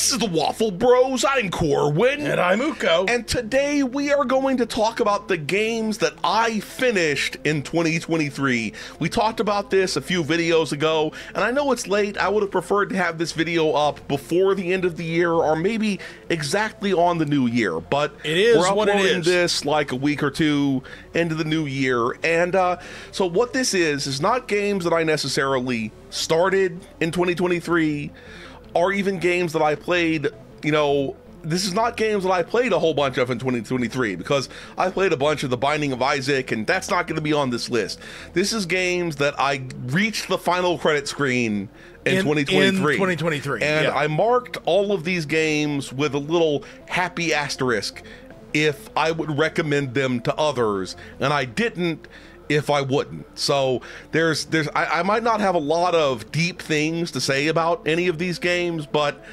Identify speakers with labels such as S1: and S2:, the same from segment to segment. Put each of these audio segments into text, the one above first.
S1: This is the Waffle Bros. I'm Corwin.
S2: And I'm Uko.
S1: And today we are going to talk about the games that I finished in 2023. We talked about this a few videos ago, and I know it's late. I would have preferred to have this video up before the end of the year, or maybe exactly on the new year. But
S2: it is
S1: we're
S2: what it
S1: uploading
S2: is.
S1: This like a week or two into the new year. And so what this is not games that I necessarily started in 2023, or even games that I played, you know, this is not games that I played a whole bunch of in 2023, because I played a bunch of The Binding of Isaac, and that's not going to be on this list. This is games that I reached the final credit screen in 2023.
S2: In 2023,
S1: and
S2: yeah.
S1: I marked all of these games with a little happy asterisk if I would recommend them to others, and I didn't if I wouldn't. So I might not have a lot of deep things to say about any of these games, but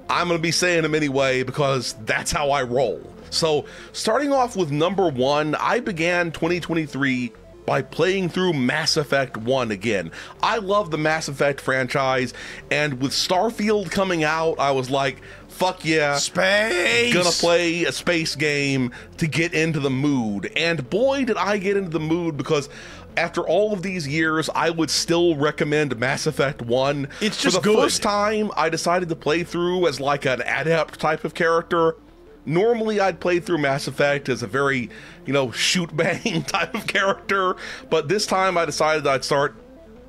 S1: I'm going to be saying them anyway because that's how I roll. So starting off with number one, I began 2023 by playing through Mass Effect 1 again. I love the Mass Effect franchise, and with Starfield coming out, I was like, fuck yeah,
S2: space!
S1: Gonna play a space game to get into the mood. And boy, did I get into the mood, because after all of these years, I would still recommend Mass Effect 1.
S2: It's just
S1: For the first time, I decided to play through as like an adept type of character. Normally, I'd play through Mass Effect as a very, you know, shoot-bang type of character, but this time I decided I'd start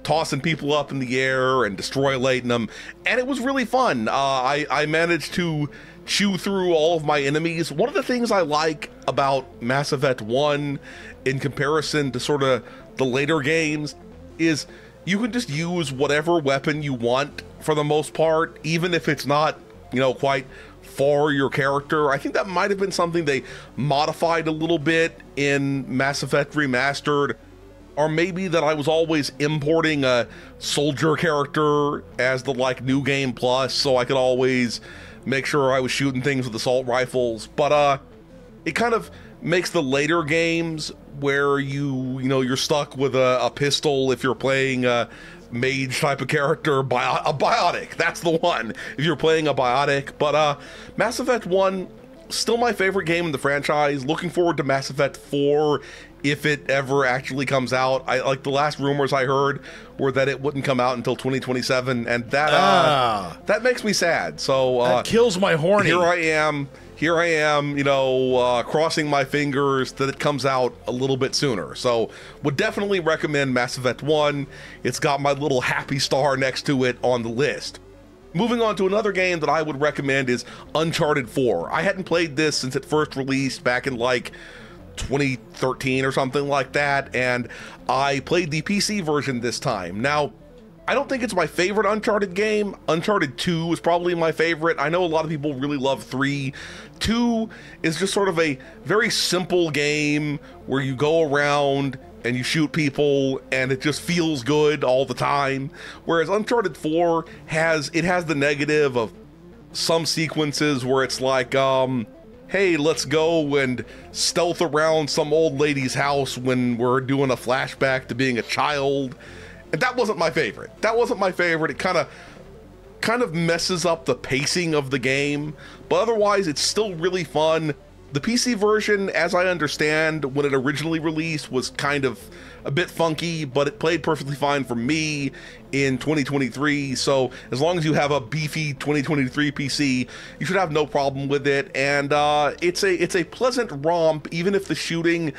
S1: tossing people up in the air and destroying them, and it was really fun. I managed to chew through all of my enemies. One of the things I like about Mass Effect 1 in comparison to sort of the later games is you can just use whatever weapon you want for the most part, even if it's not, you know, quite for your character. I think that might have been something they modified a little bit in Mass Effect Remastered, or maybe that I was always importing a soldier character as the like new game plus, so I could always make sure I was shooting things with assault rifles. But it kind of makes the later games where you're stuck with a pistol if you're playing a mage type of character, a biotic. That's the one if you're playing a biotic. But Mass Effect 1, still my favorite game in the franchise. Looking forward to Mass Effect 4 if it ever actually comes out. I like the last rumors I heard were that it wouldn't come out until 2027, and that makes me sad. So
S2: that kills my horny.
S1: Here I am, you know, crossing my fingers that it comes out a little bit sooner. So would definitely recommend Mass Effect 1. It's got my little happy star next to it on the list. Moving on to another game that I would recommend is Uncharted 4. I hadn't played this since it first released back in like 2013 or something like that, and I played the PC version this time. Now, I don't think it's my favorite Uncharted game. Uncharted 2 is probably my favorite. I know a lot of people really love 3. 2 is just sort of a very simple game where you go around and you shoot people and it just feels good all the time. Whereas Uncharted 4 has the negative of some sequences where it's like, hey, let's go and stealth around some old lady's house when we're doing a flashback to being a child. And that wasn't my favorite. It kind of messes up the pacing of the game, but otherwise it's still really fun. The PC version, as I understand, when it originally released, was kind of a bit funky, but it played perfectly fine for me in 2023. So as long as you have a beefy 2023 PC, you should have no problem with it. And it's a pleasant romp, even if the shooting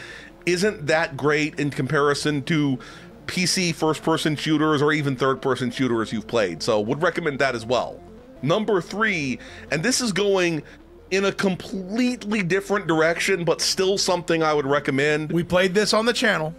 S1: isn't that great in comparison to PC first-person shooters or even third-person shooters you've played. So would recommend that as well. Number 3, and this is going in a completely different direction, but still something I would recommend.
S2: We played this on the channel.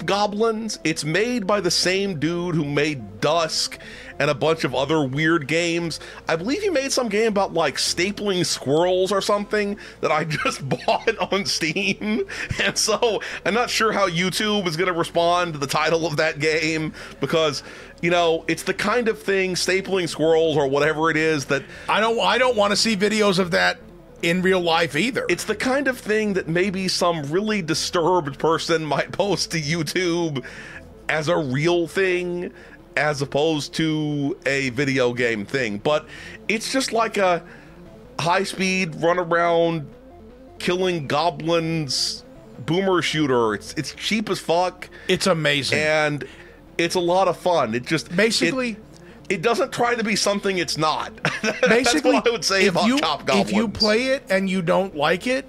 S1: Goblins. It's made by the same dude who made Dusk and a bunch of other weird games. I believe he made some game about like stapling squirrels or something that I just bought on Steam. And so I'm not sure how YouTube is going to respond to the title of that game, because, you know, it's the kind of thing, stapling squirrels or whatever it is, that
S2: I don't want to see videos of that in real life either.
S1: It's the kind of thing that maybe some really disturbed person might post to YouTube as a real thing, as opposed to a video game thing. But it's just like a high-speed run around killing goblins boomer shooter. It's cheap as fuck.
S2: It's amazing.
S1: And it's a lot of fun. It just
S2: basically
S1: it doesn't try to be something it's not.
S2: Basically,
S1: that's what I would say about Chop Goblins.
S2: If you play it and you don't like it,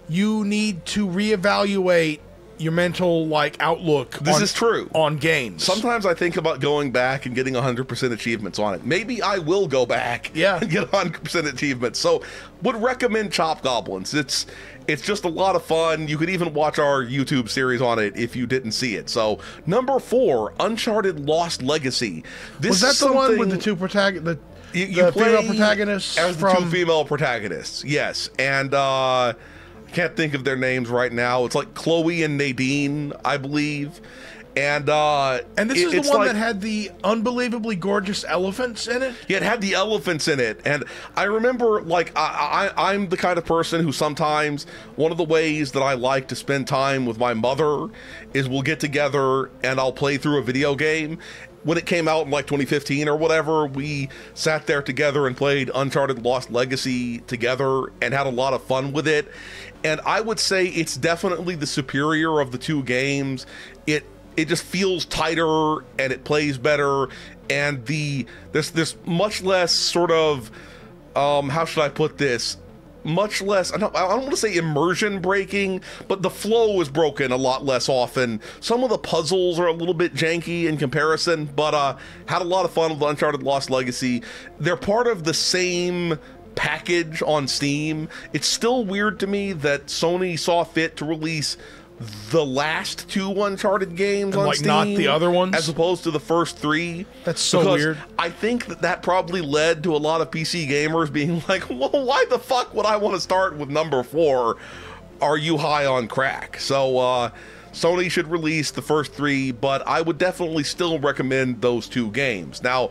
S2: you need to reevaluate your mental outlook.
S1: This is true
S2: on games.
S1: Sometimes I think about going back and getting 100% achievements on it. Maybe I will go back and get 100% achievements. So would recommend Chop Goblins. It's just a lot of fun. You could even watch our YouTube series on it if you didn't see it. So number 4, Uncharted Lost Legacy.
S2: Was that the one with the two protagonists? The female protagonists
S1: as the two female protagonists. Yes, and I can't think of their names right now. It's like Chloe and Nadine, I believe. And
S2: this is the one that had the unbelievably gorgeous elephants in it?
S1: Yeah, it had the elephants in it. And I remember, I'm the kind of person who sometimes, one of the ways that I like to spend time with my mother is we'll get together and I'll play through a video game. When it came out in 2015 or whatever, we sat there together and played Uncharted Lost Legacy together and had a lot of fun with it. And I would say it's definitely the superior of the two games. It just feels tighter and it plays better, and there's much less sort of how should I put this? Much less, I don't want to say immersion breaking, but the flow is broken a lot less often. Some of the puzzles are a little bit janky in comparison, but had a lot of fun with Uncharted Lost Legacy. They're part of the same package on Steam. It's still weird to me that Sony saw fit to release the last 2 Uncharted games on Steam,
S2: not the other ones,
S1: as opposed to the first 3.
S2: That's so weird.
S1: I think that probably led to a lot of PC gamers being like, well, why the fuck would I want to start with number 4? Are you high on crack? So Sony should release the first 3, but I would definitely still recommend those 2 games. Now,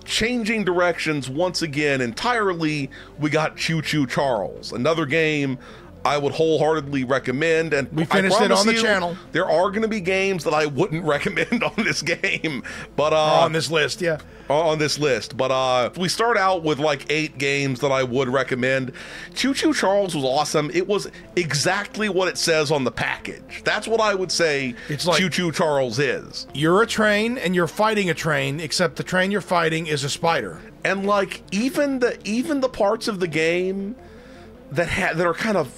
S1: changing directions once again entirely, we got Choo-Choo Charles, another game I would wholeheartedly recommend, and
S2: we finished it on the channel.
S1: There are going to be games that I wouldn't recommend on this game, but
S2: on this list, yeah,
S1: on this list. But we start out with 8 games that I would recommend. Choo-Choo Charles was awesome. It was exactly what it says on the package. That's what I would say. It's like Choo-Choo Charles is.
S2: You're a train and you're fighting a train, except the train you're fighting is a spider.
S1: And even the parts of the game that are kind of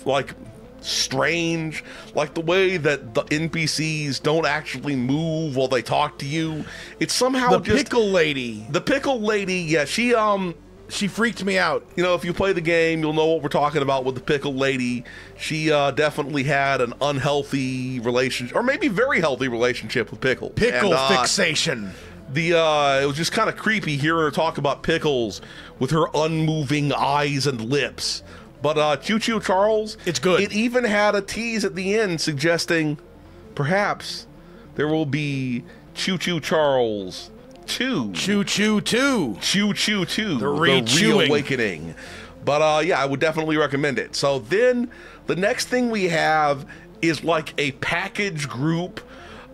S1: strange, like the way that the NPCs don't actually move while they talk to you. It's somehow
S2: the pickle lady.
S1: The pickle lady, yeah,
S2: she freaked me out.
S1: You know, if you play the game, you'll know what we're talking about with the pickle lady. She definitely had an unhealthy relationship, or maybe very healthy relationship with pickles.
S2: Pickle fixation.
S1: It was just kind of creepy hearing her talk about pickles with her unmoving eyes and lips. But Choo-Choo Charles,
S2: it's good.
S1: It even had a tease at the end suggesting perhaps there will be Choo-Choo Charles 2.
S2: Choo-Choo 2.
S1: Choo-Choo 2.
S2: The Reawakening.
S1: But yeah, I would definitely recommend it. So then the next thing we have is a package group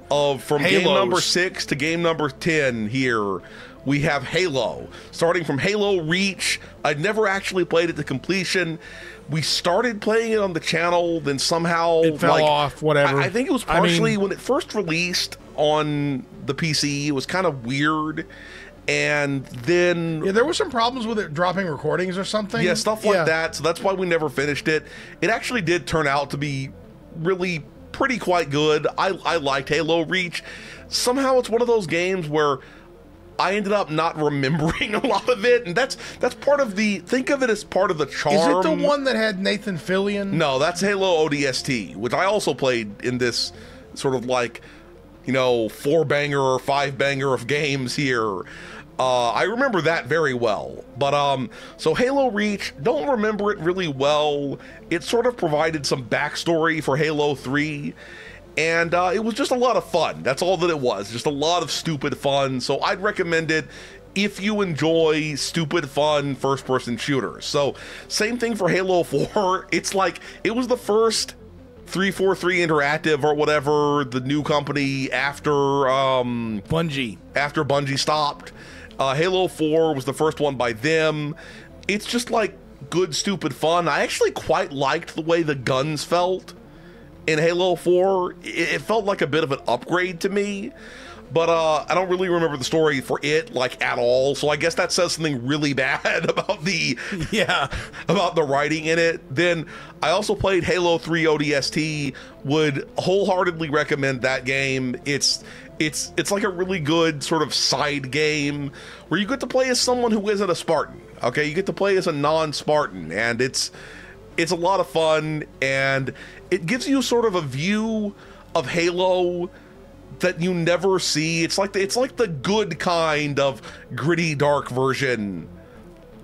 S1: of from
S2: Halos.
S1: game number 6 to game number 10 here. We have Halo, starting from Halo Reach. I'd never actually played it to completion. We started playing it on the channel, then somehow
S2: it fell off, whatever.
S1: I think it was partially when it first released on the PC, it was kind of weird. And then...
S2: yeah, there were some problems with it dropping recordings or something.
S1: Yeah, stuff like that. So that's why we never finished it. It actually did turn out to be really pretty quite good. I liked Halo Reach. Somehow it's one of those games where I ended up not remembering a lot of it, and that's part of the, think of it as part of the charm.
S2: Is it the one that had Nathan Fillion?
S1: No, that's Halo ODST, which I also played in this sort of 4-banger or 5-banger of games here. I remember that very well. But so Halo Reach, don't remember it really well. It sort of provided some backstory for Halo 3. And it was just a lot of fun. That's all that it was. Just a lot of stupid fun. So I'd recommend it if you enjoy stupid fun first-person shooters. So same thing for Halo 4. It's it was the first 343 Interactive or whatever, the new company after Bungie stopped. Halo 4 was the first one by them. It's just like good, stupid fun. I actually quite liked the way the guns felt in Halo 4. It felt like a bit of an upgrade to me, but I don't really remember the story for it like at all. So I guess that says something really bad about the about the writing in it. Then I also played Halo 3 ODST. Would wholeheartedly recommend that game. It's like a really good sort of side game where you get to play as someone who isn't a Spartan. Okay, you get to play as a non-Spartan, and it's a lot of fun, and it gives you sort of a view of Halo that you never see. It's like the good kind of gritty, dark version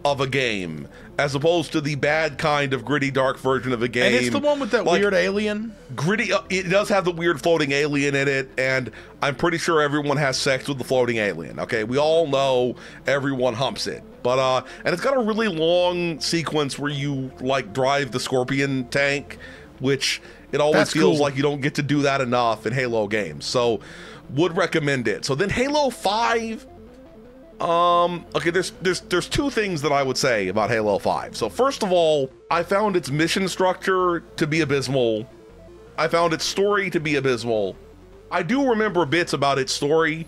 S1: of a game, as opposed to the bad kind of gritty, dark version of a game.
S2: And it's the one with that weird alien?
S1: Gritty, it does have the weird floating alien in it, and I'm pretty sure everyone has sex with the floating alien, okay? We all know everyone humps it. But, and it's got a really long sequence where you, like, drive the Scorpion tank, which it always feels like you don't get to do that enough in Halo games. So, would recommend it. So then Halo 5... okay, there's two things that I would say about Halo 5. So first of all, I found its mission structure to be abysmal. I found its story to be abysmal. I do remember bits about its story,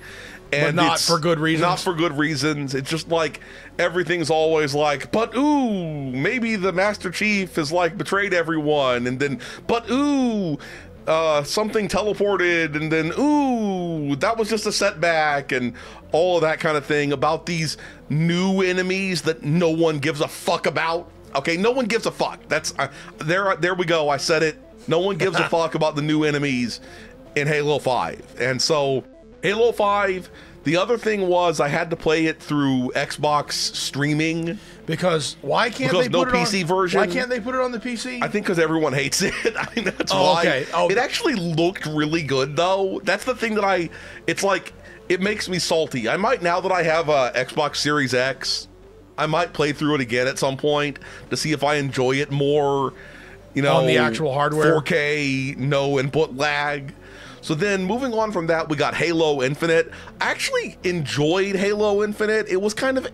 S1: and
S2: but not for good reasons.
S1: Not for good reasons. It's just like everything's always like, but ooh, maybe the Master Chief has like betrayed everyone, and then, but ooh, something teleported, and then ooh, that was just a setback, and all of that kind of thing about these new enemies that no one gives a fuck about. Okay, no one gives a fuck. That's there we go. I said it. No one gives a fuck about the new enemies in Halo 5. And so Halo 5, the other thing was I had to play it through Xbox streaming.
S2: Because why can't they put it on
S1: PC version?
S2: Why can't they put it on the PC?
S1: I think because everyone hates it. I think that's
S2: oh,
S1: why.
S2: Okay. Oh.
S1: It actually looked really good though. That's the thing that it's like, it makes me salty. I might, now that I have a Xbox Series X, I might play through it again at some point to see if I enjoy it more, you know,
S2: on the actual hardware.
S1: 4K, no input lag. So then moving on from that, we got Halo Infinite. I actually enjoyed Halo Infinite. It was kind of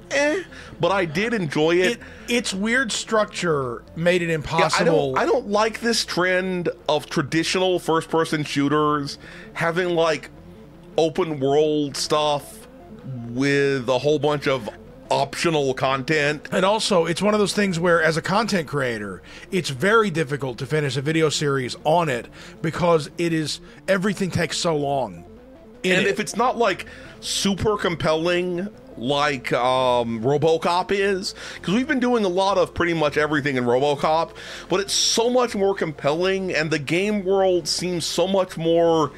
S1: but I did enjoy it.
S2: Its weird structure made it impossible.
S1: Yeah, I don't like this trend of traditional first-person shooters having like open world stuff with a whole bunch of optional content.
S2: And also, it's one of those things where, as a content creator, it's very difficult to finish a video series on it because everything takes so long.
S1: And if it's not like super compelling like RoboCop is, because we've been doing a lot of pretty much everything in RoboCop, but it's so much more compelling, and the game world seems so much more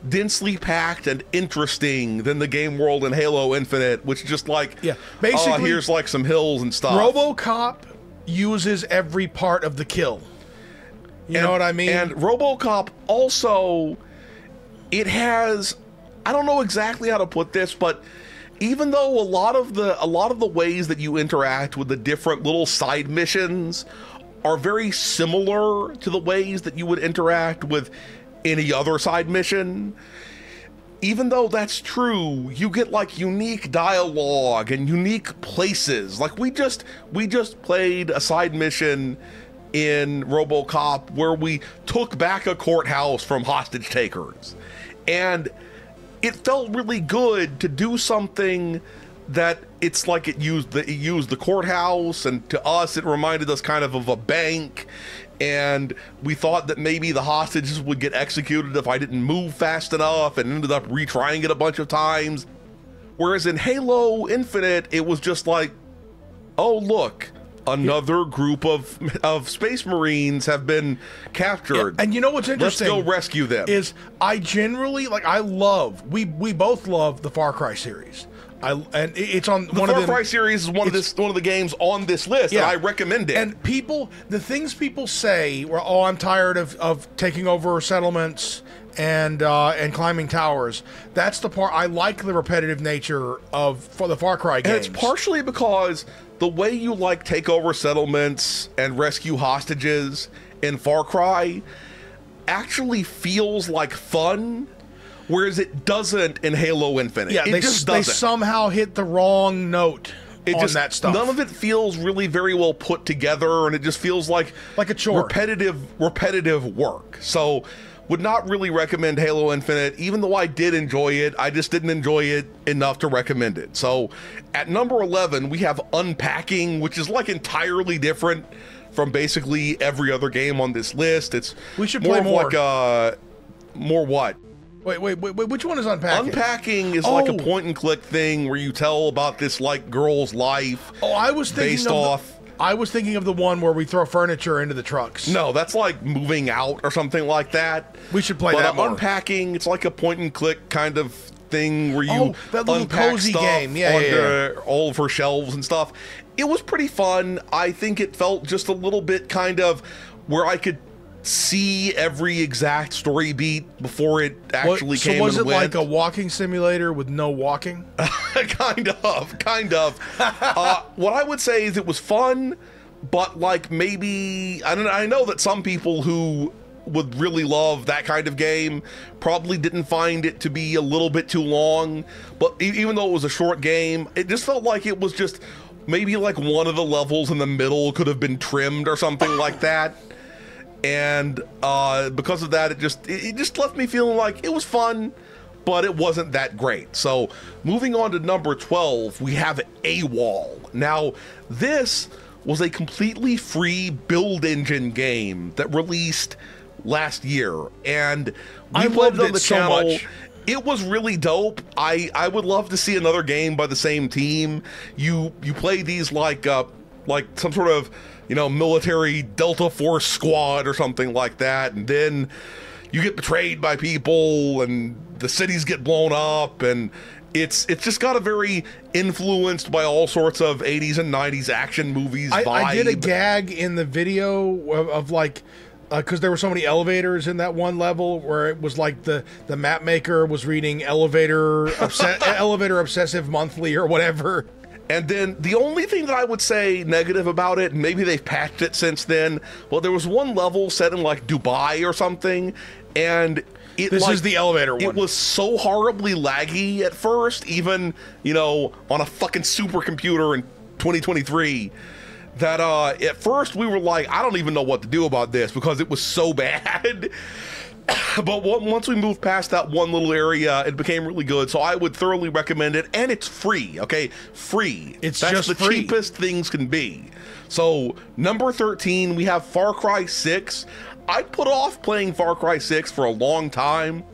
S1: densely packed and interesting than the game world in Halo Infinite, which just like,
S2: basically,
S1: here's like some hills and stuff.
S2: RoboCop uses every part of the kill. You know what I mean?
S1: And RoboCop also, it has, I don't know exactly how to put this, but even though a lot of the ways that you interact with the different little side missions are very similar to the ways that you would interact with any other side mission, even though that's true, you get like unique dialogue and unique places. Like we just played a side mission in RoboCop where we took back a courthouse from hostage takers, and it felt really good to do something that it's like it used the courthouse, and to us it reminded us kind of a bank. And we thought that maybe the hostages would get executed if I didn't move fast enough, and ended up retrying it a bunch of times. Whereas in Halo Infinite, it was just like, oh, look, another group of Space Marines have been captured.
S2: Yeah, and you know what's interesting?
S1: Let's go rescue them.
S2: Is I generally, like, we both love the FarCry series. And it's on
S1: the FarCry series is one of the games on this list, and I recommend it.
S2: And the things people say, were, oh, I'm tired of taking over settlements and climbing towers. That's the part I like, the repetitive nature for the FarCry games.
S1: And it's partially because the way you like take over settlements and rescue hostages in FarCry actually feels like fun, whereas it doesn't in Halo Infinite.
S2: Yeah,
S1: it just doesn't.
S2: They somehow hit the wrong note on that stuff.
S1: None of it feels really very well put together, and it just feels like
S2: a chore.
S1: Repetitive work. So would not really recommend Halo Infinite, even though I did enjoy it. I just didn't enjoy it enough to recommend it. So at number 11, we have Unpacking, which is like entirely different from basically every other game on this list. It's
S2: we should play more.
S1: Like more what?
S2: Wait, which one is Unpacking?
S1: Unpacking is like a point and click thing where you tell about this like girl's life.
S2: Oh, I was thinking of the one where we throw furniture into the trucks.
S1: No, that's like Moving Out or something like that.
S2: We should play that more.
S1: Unpacking, it's like a point and click kind of thing where you
S2: that little
S1: unpack
S2: cozy
S1: stuff
S2: game.
S1: under all of her shelves and stuff. It was pretty fun. I think it felt just a little bit kind of where I could see every exact story beat before it actually came and went.
S2: So was it like a walking simulator with no walking?
S1: kind of. What I would say is it was fun, but like maybe I know that some people who would really love that kind of game probably didn't find it to be a little bit too long, but even though it was a short game, it just felt like it was just maybe like one of the levels in the middle could have been trimmed or something like that. And because of that, it just left me feeling like it was fun, but it wasn't that great. So moving on to number 12, we have A.W.O.L. Now, this was a completely free build engine game that released last year, and I loved it on the channel. So much. It was really dope. I would love to see another game by the same team. You play these like some sort of, you know, military Delta Force squad or something like that, and then you get betrayed by people and the cities get blown up, and it's just got a very influenced by all sorts of 80s and 90s action movies vibe.
S2: I did a gag in the video of like, because there were so many elevators in that one level where it was like the map maker was reading Elevator Obsessive Monthly or whatever.
S1: And then the only thing that I would say negative about it, and maybe they've patched it since then, well, there was one level set in like Dubai or something, and
S2: this is the elevator one.
S1: It was so horribly laggy at first, even, you know, on a fucking supercomputer in 2023, that at first we were like, I don't even know what to do about this because it was so bad. But once we moved past that one little area, it became really good. So I would thoroughly recommend it, and it's free. Okay, free.
S2: That's
S1: just the
S2: free.
S1: Cheapest things can be. So number 13, we have FarCry 6. I put off playing FarCry 6 for a long time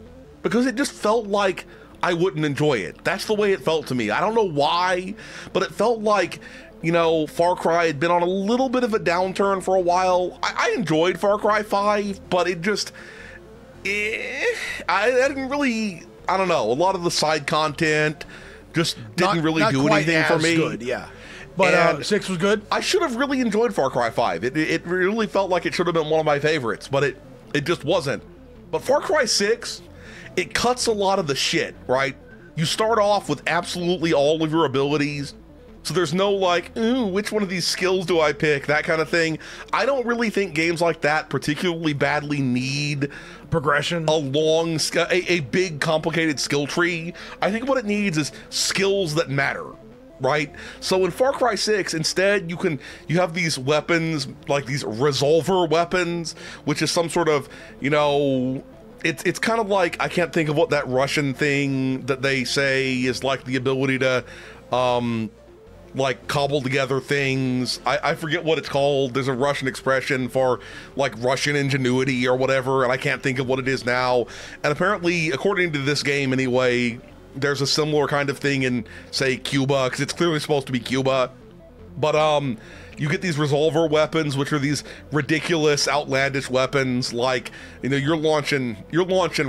S1: because it just felt like I wouldn't enjoy it. That's the way it felt to me. I don't know why, but it felt like, you know, Far Cry had been on a little bit of a downturn for a while. I enjoyed Far Cry 5, but it just, I didn't really, I don't know, a lot of the side content just didn't really do anything for me.
S2: Good, yeah. But 6 was good?
S1: I should have really enjoyed Far Cry 5. It really felt like it should have been one of my favorites, but it just wasn't. But Far Cry 6, it cuts a lot of the shit, right? You start off with absolutely all of your abilities, so there's no like, ooh, which one of these skills do I pick, that kind of thing. I don't really think games like that particularly badly need
S2: progression,
S1: a big complicated skill tree. I think what it needs is skills that matter, right? So in Far Cry 6, instead you have these weapons, like these resolver weapons, which is some sort of, you know, it's kind of like, I can't think of what that Russian thing that they say is like the ability to like cobble together things. I forget what it's called. There's a Russian expression for like Russian ingenuity or whatever, and I can't think of what it is now. And apparently, according to this game anyway, there's a similar kind of thing in, say, Cuba, because it's clearly supposed to be Cuba. But you get these resolver weapons, which are these ridiculous, outlandish weapons, like, you know, you're launching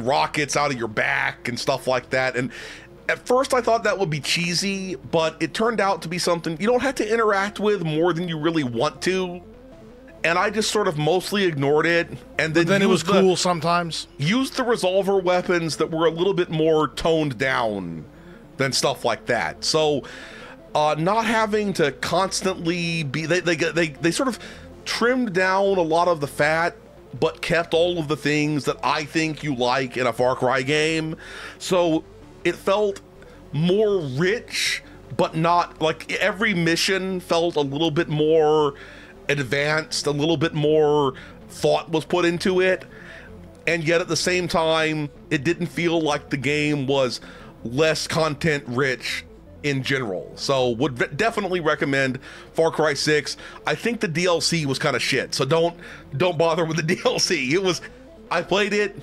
S1: rockets out of your back and stuff like that. And at first I thought that would be cheesy, but it turned out to be something you don't have to interact with more than you really want to. And I just sort of mostly ignored it. And then
S2: it was cool sometimes.
S1: Used the resolver weapons that were a little bit more toned down than stuff like that. So not having to constantly be, they sort of trimmed down a lot of the fat but kept all of the things that I think you like in a Far Cry game. So it felt more rich, but not like every mission felt a little bit more advanced, a little bit more thought was put into it. And yet at the same time, it didn't feel like the game was less content rich in general. So would definitely recommend Far Cry 6. I think the DLC was kind of shit, so don't bother with the DLC. I played it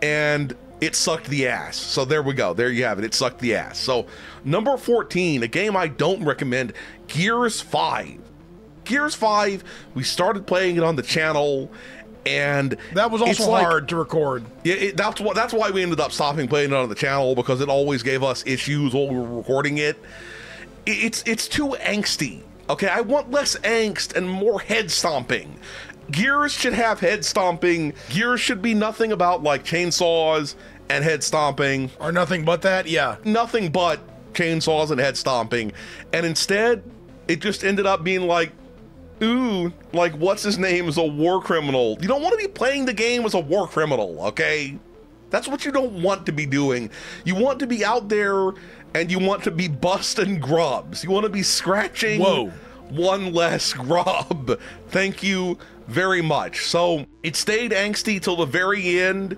S1: and it sucked the ass. So there we go. There you have it. It sucked the ass. So number 14, a game I don't recommend, Gears 5. Gears 5, we started playing it on the channel, and
S2: that was also hard to record.
S1: Yeah, that's why we ended up stopping playing it on the channel, because it always gave us issues while we were recording it. It's too angsty. Okay, I want less angst and more head stomping. Gears should have head stomping. Gears should be nothing about like chainsaws and head stomping.
S2: Or nothing but that, yeah.
S1: Nothing but chainsaws and head stomping. And instead, it just ended up being like, ooh, like what's his name is a war criminal. You don't want to be playing the game as a war criminal, okay? That's what you don't want to be doing. You want to be out there and you want to be busting grubs. You want to be scratching one less grub. Thank you very much. So it stayed angsty till the very end,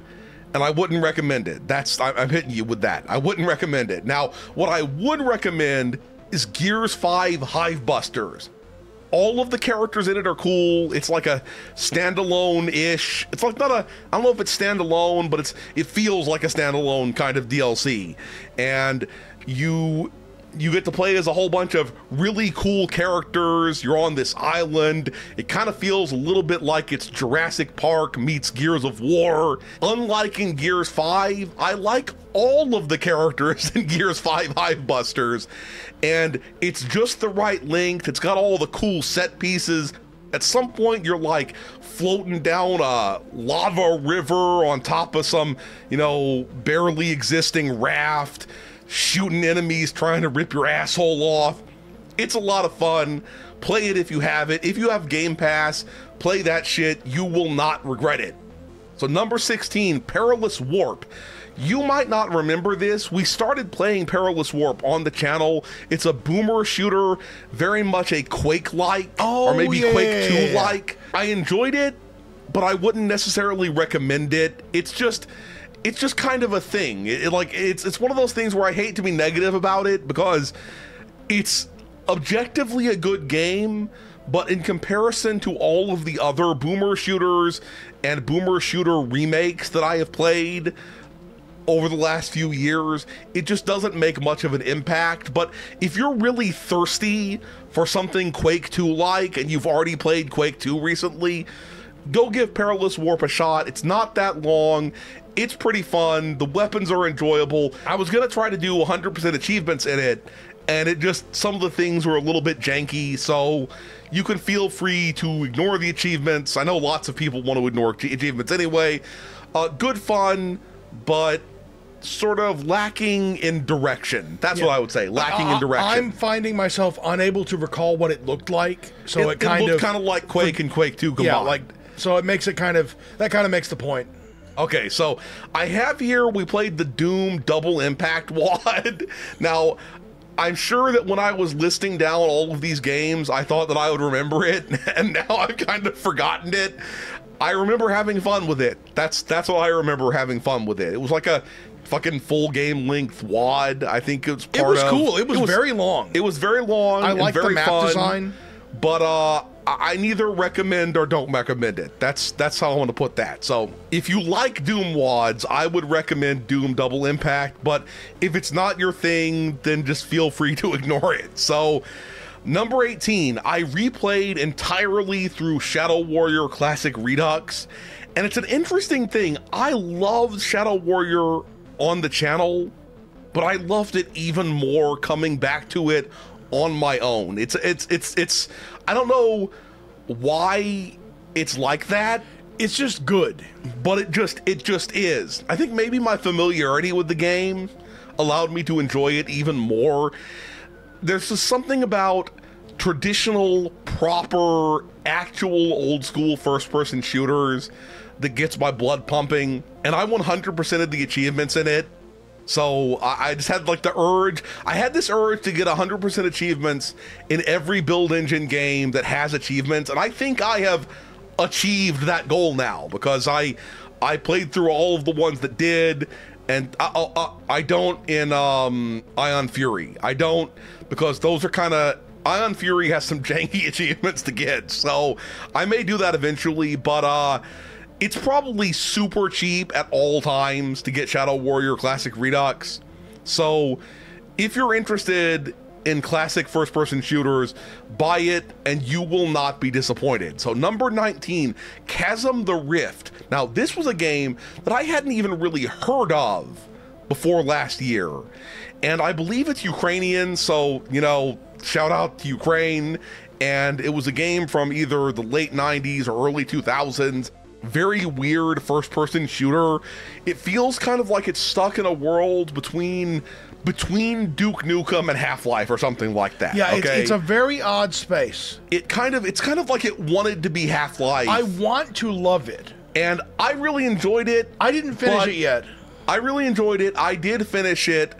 S1: and I wouldn't recommend it. I'm hitting you with that. I wouldn't recommend it. Now, what I would recommend is Gears 5 Hivebusters. All of the characters in it are cool. It's like a standalone-ish. It's like not a, I don't know if it's standalone, but it feels like a standalone kind of DLC. And you get to play as a whole bunch of really cool characters. You're on this island. It kind of feels a little bit like it's Jurassic Park meets Gears of War. Unlike in Gears 5, I like all of the characters in Gears 5 Hivebusters, and it's just the right length. It's got all the cool set pieces. At some point, you're like floating down a lava river on top of some, barely existing raft, shooting enemies, trying to rip your asshole off. It's a lot of fun. Play it if you have it. If you have Game Pass, play that shit. You will not regret it. So number 16, Perilous Warp. You might not remember this. We started playing Perilous Warp on the channel. It's a boomer shooter, very much a Quake-like, or maybe Quake 2-like. I enjoyed it, but I wouldn't necessarily recommend it. It's just kind of a thing. It's one of those things where I hate to be negative about it, because it's objectively a good game, but in comparison to all of the other boomer shooters and boomer shooter remakes that I have played over the last few years, it just doesn't make much of an impact. But if you're really thirsty for something Quake 2-like, and you've already played Quake 2 recently, go give Perilous Warp a shot. It's not that long. It's pretty fun. The weapons are enjoyable. I was gonna try to do 100% achievements in it, and some of the things were a little bit janky, so you can feel free to ignore the achievements. I know lots of people want to ignore achievements anyway. Good fun, but sort of lacking in direction. That's what I would say, lacking in direction.
S2: I'm finding myself unable to recall what it looked like, so it kind
S1: looked kind of like Quake and Quake 2 combined.
S2: So it makes it that kind of makes the point.
S1: Okay, so I have here, we played the Doom Double Impact WAD. Now, I'm sure that when I was listing down all of these games, I thought that I would remember it, and now I've kind of forgotten it. I remember having fun with it. That's what I remember, having fun with it. It was like a fucking full game length WAD. I think it was part of...
S2: It was cool. It was very long.
S1: It was very long.
S2: I like the map design.
S1: But I neither recommend or don't recommend it. That's how I want to put that. So if you like Doom WADs, I would recommend Doom Double Impact. But if it's not your thing, then just feel free to ignore it. So number 18, I replayed entirely through Shadow Warrior Classic Redux. And it's an interesting thing. I loved Shadow Warrior on the channel, but I loved it even more coming back to it on my own. It's I don't know why it's like that.
S2: It's just good,
S1: but it just is. I think maybe my familiarity with the game allowed me to enjoy it even more. There's just something about traditional, proper, actual old school first person shooters that gets my blood pumping, and I 100%ed the achievements in it. So I just had like the urge. I had this urge to get 100% achievements in every build engine game that has achievements, and I think I have achieved that goal now, because I played through all of the ones that did, and I don't in Ion Fury. I don't, because those are kind of, Ion Fury has some janky achievements to get, so I may do that eventually, but it's probably super cheap at all times to get Shadow Warrior Classic Redux. So if you're interested in classic first-person shooters, buy it and you will not be disappointed. So number 19, CHASM the Rift. Now this was a game that I hadn't even really heard of before last year, and I believe it's Ukrainian, so, you know, shout out to Ukraine. And it was a game from either the late 90s or early 2000s. Very weird first-person shooter. It feels kind of like it's stuck in a world between Duke Nukem and Half-Life or something like that.
S2: Yeah,
S1: okay?
S2: it's a very odd space.
S1: It's kind of like it wanted to be Half-Life.
S2: I want to love it,
S1: and I really enjoyed it.
S2: I didn't finish it yet.
S1: I really enjoyed it. I did finish it.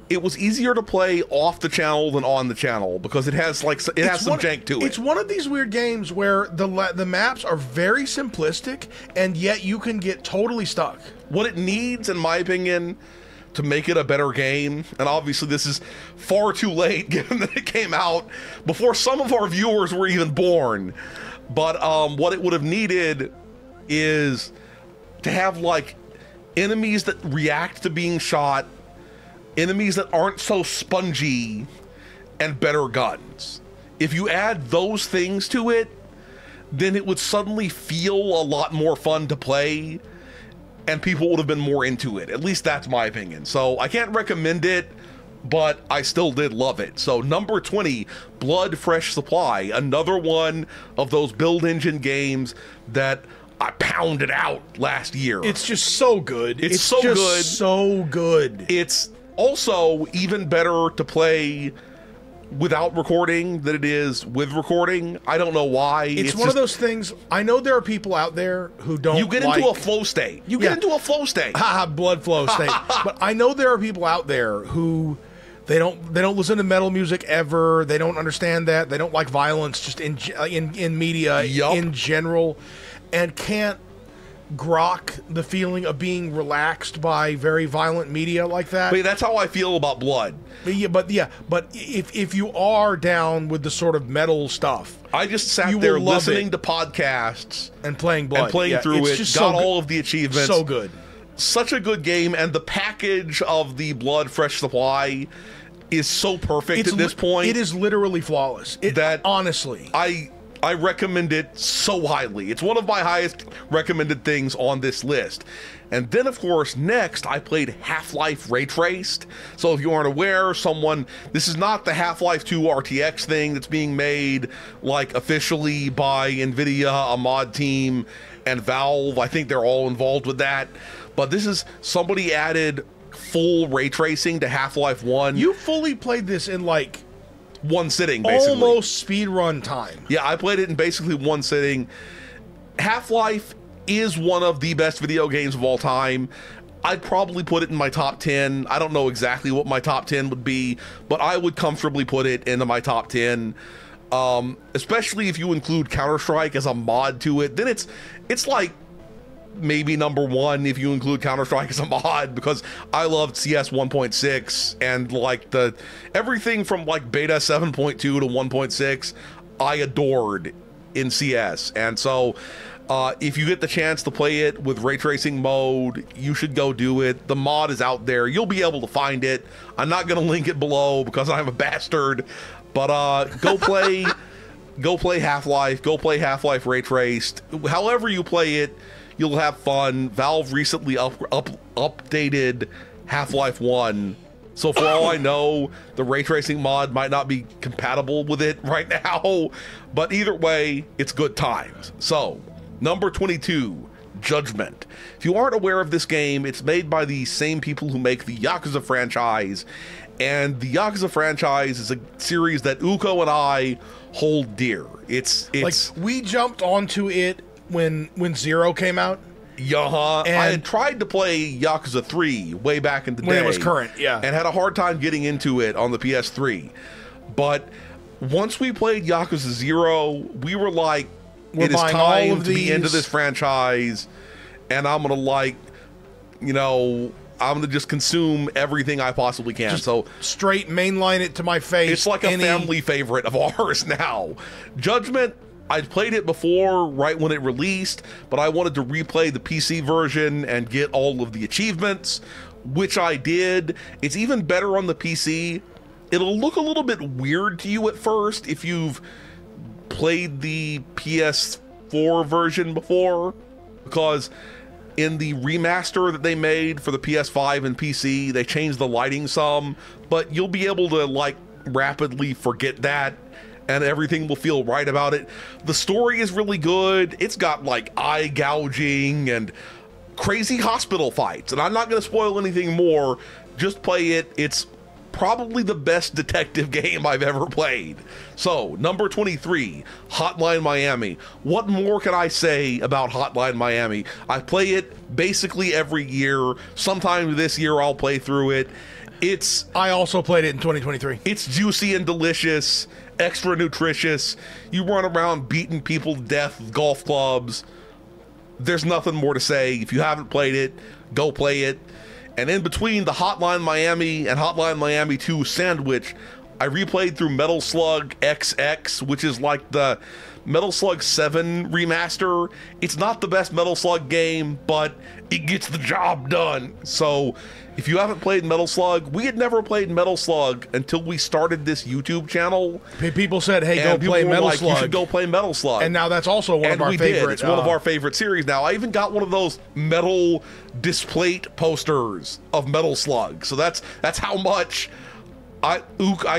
S1: It was easier to play off the channel than on the channel, because it has like some jank to it.
S2: It's one of these weird games where the maps are very simplistic, and yet you can get totally stuck.
S1: What it needs, in my opinion, to make it a better game, and obviously this is far too late given that it came out before some of our viewers were even born, but what it would have needed is to have like enemies that react to being shot, enemies that aren't so spongy, and better guns. If you add those things to it, then it would suddenly feel a lot more fun to play, and people would have been more into it. At least that's my opinion. So I can't recommend it, but I still did love it. So number 20, Blood Fresh Supply, another one of those build engine games that I pounded out last year.
S2: It's just so good.
S1: It's so
S2: just
S1: good.
S2: So good.
S1: It's also even better to play without recording than it is with recording. I don't know why.
S2: It's one of those things. I know there are people out there who don't.
S1: You get into a flow state. You get into a flow state.
S2: Haha, blood flow state. But I know there are people out there who they don't listen to metal music ever. They don't understand that. They don't like violence just in media in general, and can't grok the feeling of being relaxed by very violent media like that.
S1: But that's how I feel about Blood.
S2: But if you are down with the sort of metal stuff,
S1: I just sat there listening to podcasts
S2: and playing Blood,
S1: and playing through it.
S2: Just
S1: got all of the achievements.
S2: So good.
S1: Such a good game, and the package of the Blood Fresh Supply is so perfect at this point.
S2: It is literally flawless. Honestly,
S1: I recommend it so highly. It's one of my highest recommended things on this list. And then, of course, next, I played Half-Life Ray Traced. So if you aren't aware, this is not the Half-Life 2 RTX thing that's being made, like, officially by NVIDIA, a mod team, and Valve. I think they're all involved with that. But this is, somebody added full ray tracing to Half-Life 1.
S2: You fully played this in, like,
S1: one sitting, basically.
S2: Almost speedrun time.
S1: Yeah, I played it in basically one sitting. Half-Life is one of the best video games of all time. I'd probably put it in my top 10. I don't know exactly what my top 10 would be, but I would comfortably put it into my top 10. Especially if you include Counter-Strike as a mod to it, then it's like maybe number 1 if you include Counter-Strike as a mod, because I loved CS 1.6 and like everything from like beta 7.2 to 1.6 I adored in CS. And so if you get the chance to play it with ray tracing mode, you should go do it. The mod is out there. You'll be able to find it. I'm not going to link it below because I'm a bastard, but go play Half-Life, go play Half-Life Ray Traced. However you play it, you'll have fun. Valve recently updated Half-Life 1, so for all I know, the ray tracing mod might not be compatible with it right now, but either way, it's good times. So, number 22, Judgment. If you aren't aware of this game, it's made by the same people who make the Yakuza franchise, And the Yakuza franchise is a series that Uko and I hold dear. It's
S2: like we jumped onto it when Zero came out.
S1: I had tried to play Yakuza 3 way back in the day.
S2: When it was current, yeah.
S1: And had a hard time getting into it on the PS3. But once we played Yakuza 0, we were like, it is time to be into this franchise, and I'm going to like, you know, I'm going to just consume everything I possibly can.
S2: Just
S1: so
S2: straight mainline it to my face.
S1: It's like a family favorite of ours now. Judgment, I'd played it before, right when it released, but I wanted to replay the PC version and get all of the achievements, which I did. It's even better on the PC. It'll look a little bit weird to you at first if you've played the PS4 version before, because in the remaster that they made for the PS5 and PC, they changed the lighting some, but you'll be able to like rapidly forget that and everything will feel right about it. The story is really good. It's got like eye gouging and crazy hospital fights, and I'm not going to spoil anything more. Just play it. It's probably the best detective game I've ever played. So, number 23, Hotline Miami. What more can I say about Hotline Miami? I play it basically every year. Sometime this year I'll play through it.
S2: I also played it in 2023.
S1: It's juicy and delicious, extra nutritious. You run around beating people to death with golf clubs. There's nothing more to say. If you haven't played it, go play it. And in between the Hotline Miami and Hotline Miami 2 sandwich, I replayed through Metal Slug XX, which is like the Metal Slug 7 remaster. It's not the best Metal Slug game, but it gets the job done. So if you haven't played Metal Slug, we had never played Metal Slug until we started this YouTube channel.
S2: People said, hey, go play Metal Slug.
S1: You should go play Metal Slug.
S2: And now that's also one of our favorite.
S1: It's one of our favorite series now. I even got one of those metal displate posters of Metal Slug. So that's how much I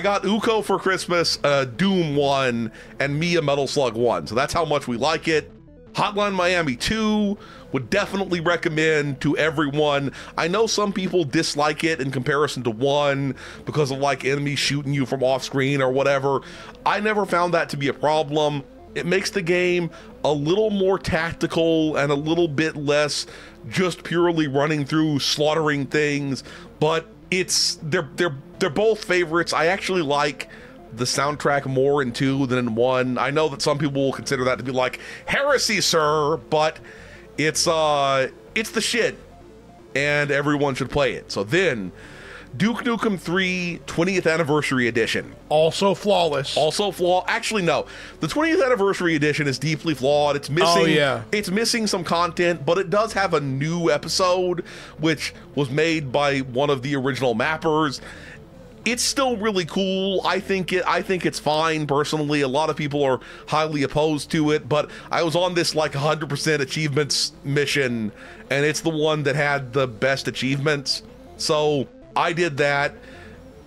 S1: got Uko for Christmas, Doom 1, and me a Metal Slug 1. So that's how much we like it. Hotline Miami 2 would definitely recommend to everyone. I know some people dislike it in comparison to 1 because of like enemies shooting you from off screen or whatever. I never found that to be a problem. It makes the game a little more tactical and a little bit less just purely running through slaughtering things, but they're both favorites. I actually like the soundtrack more in 2 than in 1. I know that some people will consider that to be like heresy, sir, but it's the shit, and everyone should play it. So then, Duke Nukem 3 20th Anniversary Edition.
S2: Also flawless.
S1: Actually, no. The 20th Anniversary Edition is deeply flawed. It's missing.
S2: Oh, yeah.
S1: It's missing some content, but it does have a new episode, which was made by one of the original mappers. It's still really cool. I think it's fine personally. A lot of people are highly opposed to it, but I was on this like 100% achievements mission, and it's the one that had the best achievements. So I did that.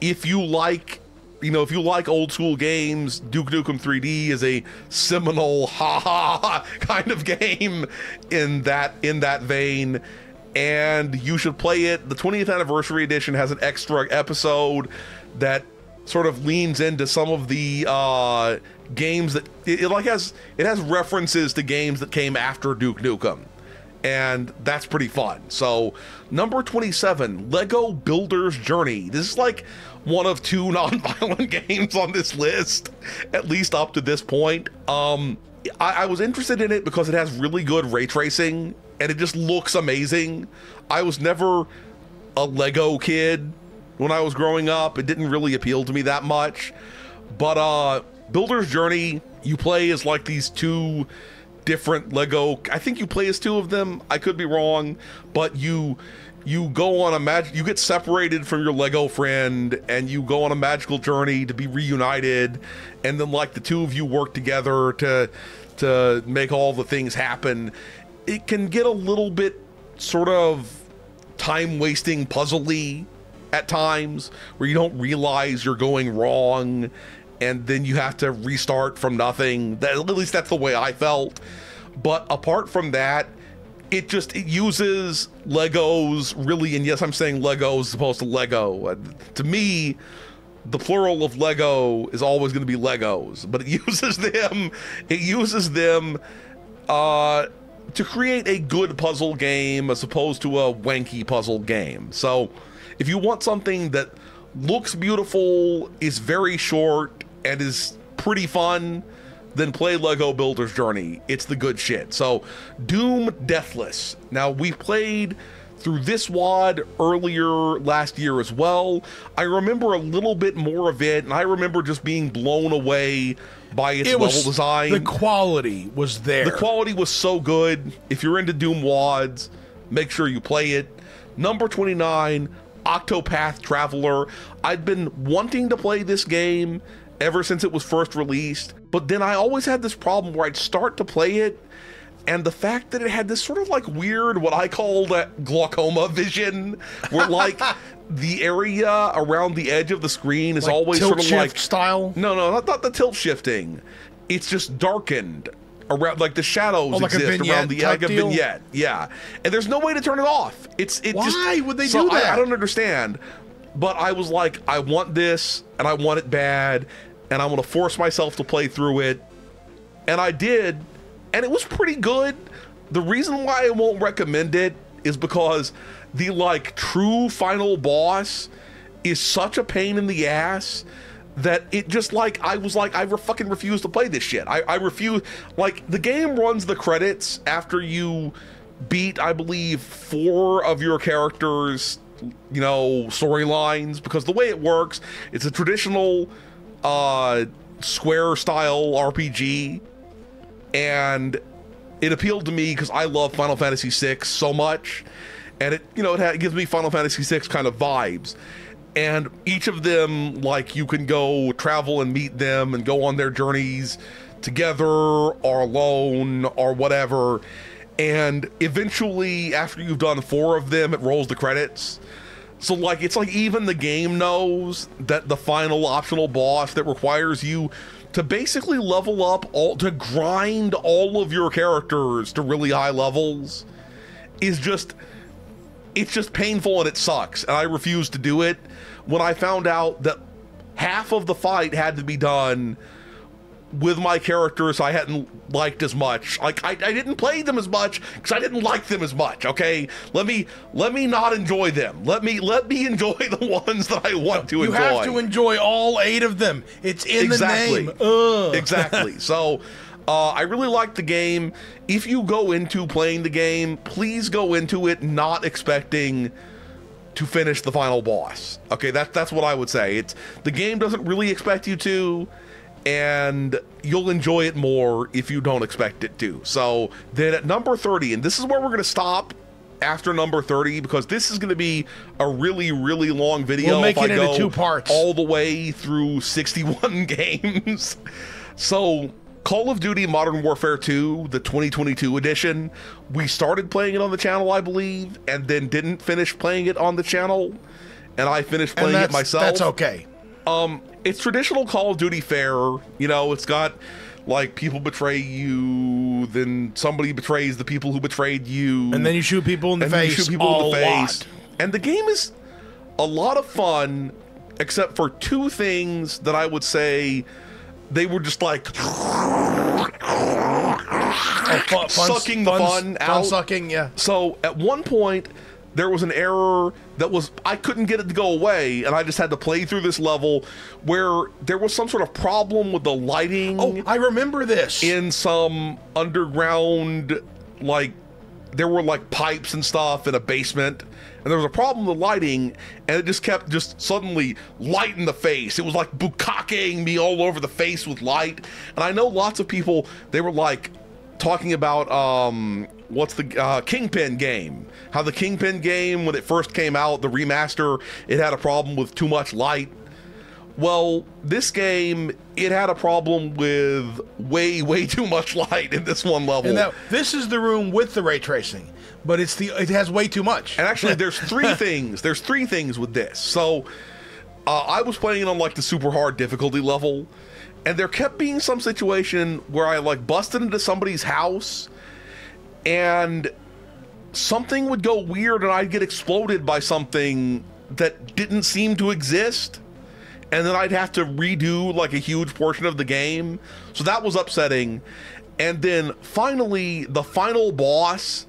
S1: If you like old school games, Duke Nukem 3D is a seminal kind of game in that vein. And you should play it. The 20th Anniversary Edition has an extra episode that sort of leans into some of the games that it has references to games that came after Duke Nukem, and that's pretty fun. So number 27, Lego Builder's Journey. This is like one of 2 non-violent games on this list, at least up to this point. I was interested in it because it has really good ray tracing and it just looks amazing. I was never a Lego kid when I was growing up. It didn't really appeal to me that much. But Builder's Journey, you play as like these 2 different Lego, I think you play as 2 of them, I could be wrong, but you go on you get separated from your Lego friend and you go on a magical journey to be reunited, and then like the 2 of you work together to make all the things happen. It can get a little bit sort of time-wasting, puzzly at times, where you don't realize you're going wrong, and then you have to restart from nothing. At least that's the way I felt. But apart from that, it uses Legos really, and yes, I'm saying Legos as opposed to Lego. To me, the plural of Lego is always going to be Legos, but it uses them. It uses them to create a good puzzle game as opposed to a wanky puzzle game. So, if you want something that looks beautiful, is very short, and is pretty fun, then play Lego Builder's Journey. It's the good shit. So, Doom Deathless. Now, we played through this WAD earlier last year as well. I remember a little bit more of it, and I remember just being blown away by its level design.
S2: The quality was there.
S1: The quality was so good. If you're into Doom WADs, make sure you play it. Number 29, Octopath Traveler. I'd been wanting to play this game ever since it was first released, but then I always had this problem where I'd start to play it, and the fact that it had this sort of like weird, what I call that glaucoma vision, where like the area around the edge of the screen is like always sort of like
S2: style.
S1: No, not the tilt shifting. It's just darkened around, like the shadows
S2: like
S1: exist around the like a vignette. Yeah, and there's no way to turn it off.
S2: Why would they do that?
S1: I don't understand. But I was like, I want this, and I want it bad, and I'm going to force myself to play through it. And I did, and it was pretty good. The reason why I won't recommend it is because the, like, true final boss is such a pain in the ass that it just, like, I was like, I fucking refuse to play this shit. I refuse. Like, the game runs the credits after you beat, I believe, 4 of your characters' storylines, because the way it works, it's a traditional square style RPG, and it appealed to me because I love Final Fantasy VI so much, and it gives me Final Fantasy VI kind of vibes. And each of them, like, you can go travel and meet them and go on their journeys together or alone or whatever. And eventually, after you've done 4 of them, it rolls the credits. So, like, it's like even the game knows that the final optional boss that requires you to basically level up, to grind all of your characters to really high levels is just, it's just painful and it sucks. And I refused to do it when I found out that half of the fight had to be done with my characters I hadn't liked as much. Like, I didn't play them as much because I didn't like them as much, okay? Let me not enjoy them. Let me enjoy the ones that I want to enjoy.
S2: You have to enjoy all 8 of them. It's in the name.
S1: Exactly. So, I really like the game. If you go into playing the game, please go into it not expecting to finish the final boss. Okay, that's what I would say. The game doesn't really expect you to, and you'll enjoy it more if you don't expect it to. So then at number 30, and this is where we're going to stop after number 30, because this is going to be a really, really long video.
S2: We'll make it into 2 parts.
S1: All the way through 61 games. So Call of Duty Modern Warfare 2, the 2022 edition, we started playing it on the channel, I believe, and then didn't finish playing it on the channel, and I finished playing it myself.
S2: That's okay.
S1: It's traditional Call of Duty fare. It's got, like, people betray you, then somebody betrays the people who betrayed you.
S2: And then you shoot people in the face
S1: And the game is a lot of fun, except for 2 things that I would say they were just like sucking the fun out.
S2: Sucking, yeah.
S1: So at one point, there was an error that was, I couldn't get it to go away, and I just had to play through this level where there was some sort of problem with the lighting.
S2: Oh, I remember this.
S1: In some underground, like, there were like pipes and stuff in a basement, and there was a problem with the lighting, and it just kept suddenly light in the face. It was like bukkakeing me all over the face with light. And I know lots of people, they were like talking about what's the Kingpin game, how the Kingpin game, when it first came out, the remaster, it had a problem with too much light. Well, this game, it had a problem with way too much light in this one level.
S2: And this is the room with the ray tracing, but it has way too much.
S1: And actually, there's 3 things. There's 3 things with this. So, I was playing it on like the super hard difficulty level, and there kept being some situation where I like busted into somebody's house, and something would go weird and I'd get exploded by something that didn't seem to exist. And then I'd have to redo like a huge portion of the game. So that was upsetting. And then finally, the final boss,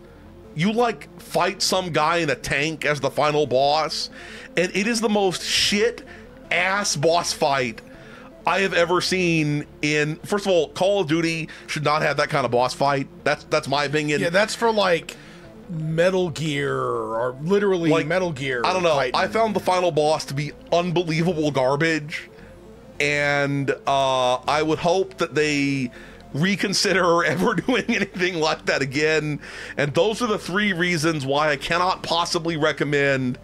S1: you like fight some guy in a tank as the final boss. And it is the most shit ass boss fight I have ever seen in, first of all, Call of Duty should not have that kind of boss fight. That's my opinion.
S2: Yeah, that's for like Metal Gear or literally like, Metal Gear.
S1: I don't know.
S2: Fighting.
S1: I found the final boss to be unbelievable garbage. And I would hope that they reconsider ever doing anything like that again. And those are the 3 reasons why I cannot possibly recommend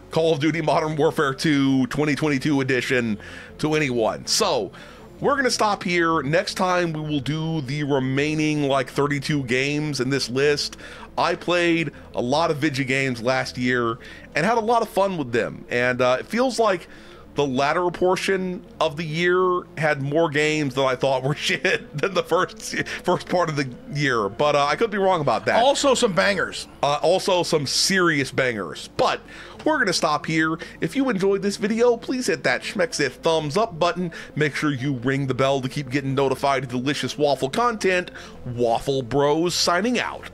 S1: Call of Duty Modern Warfare 2 2022 edition to anyone. So we're gonna stop here. Next time we will do the remaining like 32 games in this list. I played a lot of video games last year and had a lot of fun with them, and it feels like the latter portion of the year had more games than I thought were shit than the first part of the year, but I could be wrong about that.
S2: Also some bangers.
S1: Also some serious bangers. But we're going to stop here. If you enjoyed this video, please hit that schmexit thumbs up button. Make sure you ring the bell to keep getting notified of delicious Waffle content. Waffle Bros signing out.